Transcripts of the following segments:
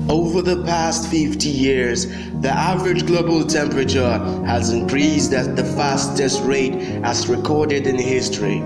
Over the past 50 years, the average global temperature has increased at the fastest rate as recorded in history.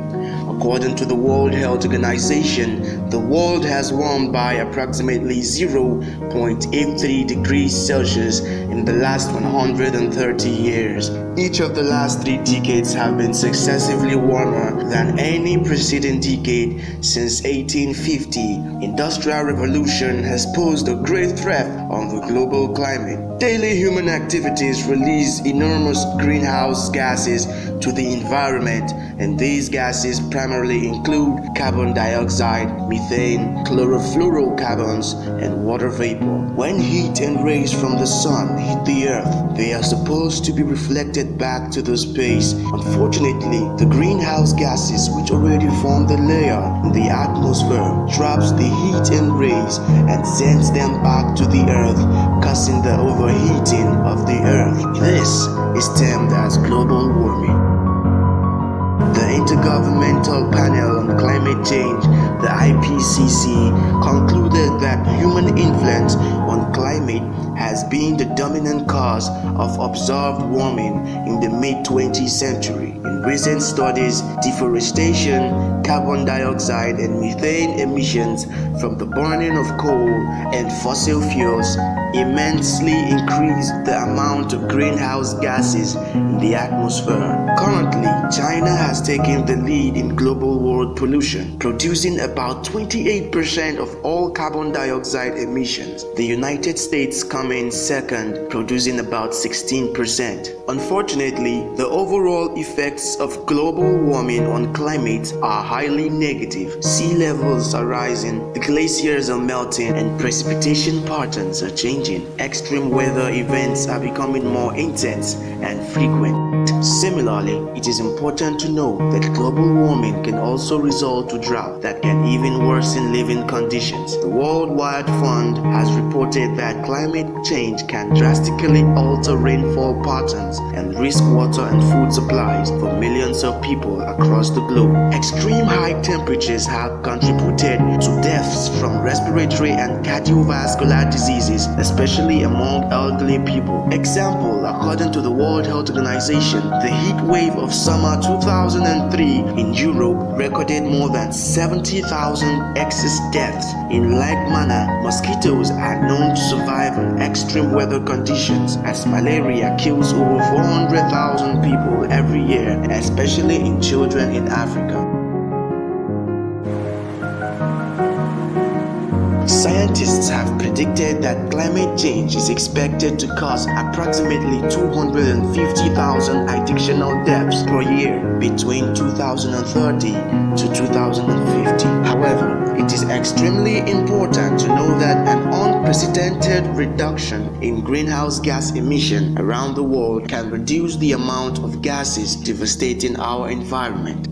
According to the World Health Organization, the world has warmed by approximately 0.83 degrees Celsius in the last 130 years. Each of the last 3 decades have been successively warmer than any preceding decade since 1850. Industrial revolution has posed a great threat on the global climate. Daily human activities release enormous greenhouse gases to the environment, and these gases primarily include carbon dioxide, methane, chlorofluorocarbons, and water vapor. When heat and rays from the sun hit the earth, they are supposed to be reflected back to the space. Unfortunately, the greenhouse gases, which already form the layer in the atmosphere, traps the heat and rays and sends them back to the earth, causing the overheating of the earth. This is termed as global warming. The Intergovernmental Panel on Climate Change, the IPCC, concluded that human influence on climate has been the dominant cause of observed warming in the mid-20th century. In recent studies, deforestation, carbon dioxide and methane emissions from the burning of coal and fossil fuels immensely increase the amount of greenhouse gases in the atmosphere. Currently, China has taken the lead in global world pollution, producing about 28% of all carbon dioxide emissions. The United States come in second, producing about 16%. Unfortunately, the overall effects of global warming on climate are highly negative. Sea levels are rising, the glaciers are melting, and precipitation patterns are changing. Extreme weather events are becoming more intense and frequent. Similarly, it is important to know that global warming can also result to drought that can even worsen living conditions. The World Wide Fund has reported that climate change can drastically alter rainfall patterns and risk water and food supplies for millions of people across the globe. Extreme high temperatures have contributed to deaths from respiratory and cardiovascular diseases, especially among elderly people. Example, according to the World Health Organization, the heat wave of summer 2003 in Europe recorded more than 70,000 excess deaths. In like manner, mosquitoes are known to survive in extreme weather conditions, as malaria kills over 400,000 people every year, especially in children in Africa. Scientists have predicted that climate change is expected to cause approximately 250,000 additional deaths per year between 2030 to 2050. However, it is extremely important to know that an unprecedented reduction in greenhouse gas emission around the world can reduce the amount of gases devastating our environment.